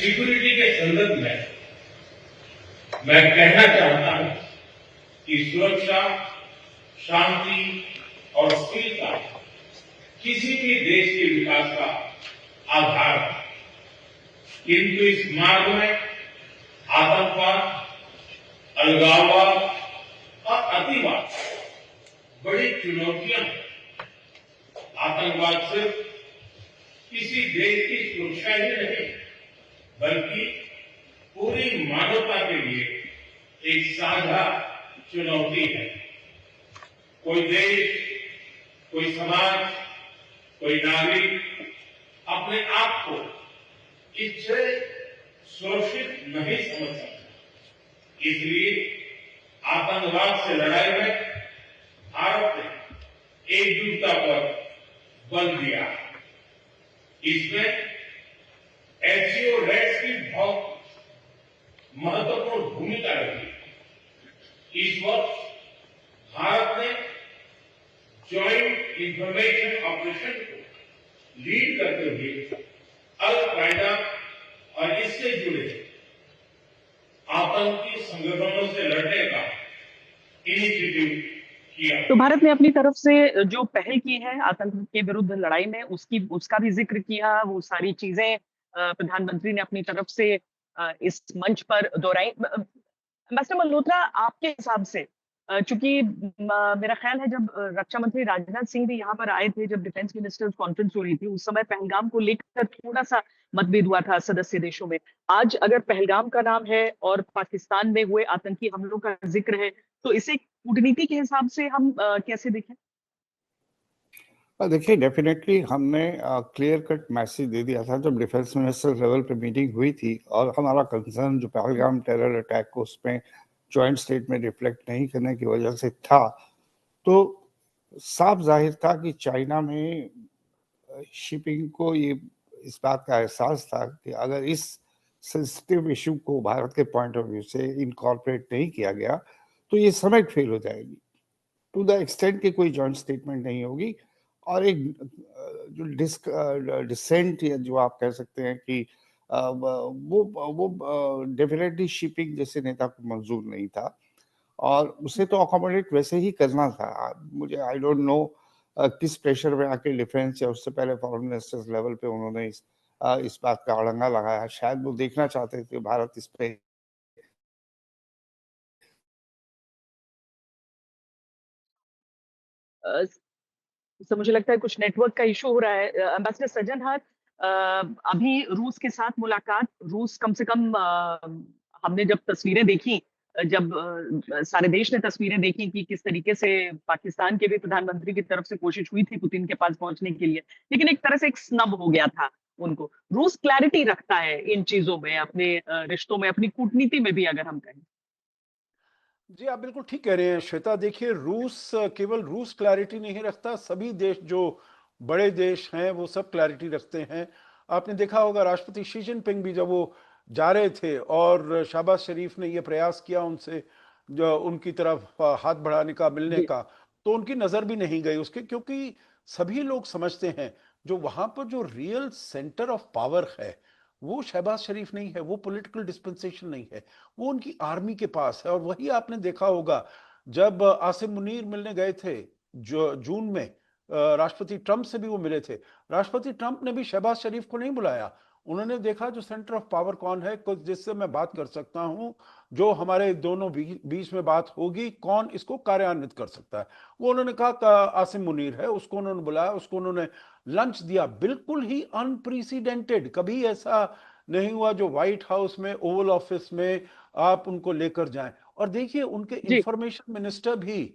Security के संदर्भ में मैं कहना चाहता हूं कि सुरक्षा, शांति और स्थिरता किसी भी देश के विकास का आधार है। किंतु इस मार्ग में आतंकवाद, अलगाववाद और अतिवाद बड़ी चुनौतियां हैं। आतंकवाद सिर्फ किसी देश की सुरक्षा ही नहीं, बल्कि पूरी मानवता के लिए एक साझा चुनौती है। कोई देश, कोई समाज, कोई नागरिक अपने आप को इससे सुरक्षित नहीं समझ सकता। इसलिए आतंकवाद से लड़ाई में भारत ने एकजुटता पर बल दिया। इसमें एससीओ रेड्स की बहुत महत्वपूर्ण भूमिका रही। इस वर्ष भारत ने ज्वाइंट इंफॉर्मेशन ऑपरेशन को लीड करते हुए अल कायदा और इससे जुड़े आतंकी संगठनों से लड़ने का इनिशिएटिव किया। तो भारत ने अपनी तरफ से जो पहल की है आतंक के विरुद्ध लड़ाई में उसका भी जिक्र किया। वो सारी चीजें प्रधानमंत्री ने अपनी तरफ से इस मंच पर दोहराई। एम्बेसडर मल्होत्रा, आपके हिसाब से चूंकि मेरा ख्याल है जब रक्षा मंत्री राजनाथ सिंह भी यहाँ पर आए थे, जब डिफेंस मिनिस्टर्स कॉन्फ्रेंस हो रही थी, उस समय पहलगाम को लेकर थोड़ा सा मतभेद हुआ था सदस्य देशों में। आज अगर पहलगाम का नाम है और पाकिस्तान में हुए आतंकी हमलों का जिक्र है, तो इसे कूटनीति के हिसाब से हम कैसे देखें? देखिए, डेफिनेटली हमने क्लियर कट मैसेज दे दिया था जब डिफेंस मिनिस्टर लेवल पे मीटिंग हुई थी, और हमारा कंसर्न जो पहलगाम टेरर अटैक को उसमें जॉइंट स्टेट में रिफ्लेक्ट नहीं करने की वजह से था। तो साफ जाहिर था कि चाइना में शिपिंग को ये इस बात का एहसास था कि अगर इस सेंसिटिव इशू को भारत के पॉइंट ऑफ व्यू से इनकॉर्पोरेट नहीं किया गया तो ये समिट फेल हो जाएगी, टू द एक्सटेंट कि कोई जॉइंट स्टेटमेंट नहीं होगी। और एक जो डिसेंट या जो आप कह सकते हैं कि वो डेफिनेटली शिपिंग जैसे नेता को मंजूर नहीं था, और उसे तो अकोमोडेट वैसे ही करना था। मुझे आई डोंट नो किस प्रेशर में आके डिफेंस या उससे पहले फॉरेन मिनिस्टर्स लेवल पे उन्होंने इस बात का अड़ंगा लगाया। शायद वो देखना चाहते थे भारत इस पे तो मुझे लगता है कुछ नेटवर्क का इशू हो रहा है। एम्बेसडर सज्जन हाथ, अभी रूस के साथ मुलाकात, रूस कम से कम हमने जब तस्वीरें देखी, जब सारे देश ने तस्वीरें देखी कि किस तरीके से पाकिस्तान के भी प्रधानमंत्री की तरफ से कोशिश हुई थी पुतिन के पास पहुंचने के लिए, लेकिन एक तरह से एक स्नब हो गया था उनको। रूस क्लैरिटी रखता है इन चीजों में, अपने रिश्तों में, अपनी कूटनीति में भी, अगर हम कहें। जी, आप बिल्कुल ठीक कह रहे हैं श्वेता। देखिए, रूस केवल रूस क्लैरिटी नहीं रखता, सभी देश जो बड़े देश हैं वो सब क्लैरिटी रखते हैं। आपने देखा होगा राष्ट्रपति शी जिनपिंग भी जब वो जा रहे थे और शहबाज शरीफ ने ये प्रयास किया उनसे जो उनकी तरफ हाथ बढ़ाने का, मिलने जी। का, तो उनकी नजर भी नहीं गई उसके, क्योंकि सभी लोग समझते हैं जो वहां पर जो रियल सेंटर ऑफ पावर है वो शहबाज शरीफ नहीं है, वो पॉलिटिकल डिस्पेंसेशन नहीं है, वो उनकी आर्मी के पास है। और वही आपने देखा होगा जब आसिम मुनीर मिलने गए थे जो जून में, राष्ट्रपति ट्रंप से भी वो मिले थे। राष्ट्रपति ट्रंप ने भी शहबाज शरीफ को नहीं बुलाया, उन्होंने देखा जो सेंटर ऑफ पावर कौन है, कुछ जिससे मैं बात कर सकता हूं, जो हमारे दोनों बीच में बात होगी, कौन इसको कार्यान्वित कर सकता है। वो उन्होंने कहा आसिम मुनीर है, उसको उन्होंने बुलाया, उसको उन्होंने लंच दिया। बिल्कुल ही अनप्रेसिडेंटेड, कभी ऐसा नहीं हुआ जो व्हाइट हाउस में, ओवल ऑफिस में आप उनको लेकर जाएं। और देखिए उनके जी। इंफॉर्मेशन मिनिस्टर भी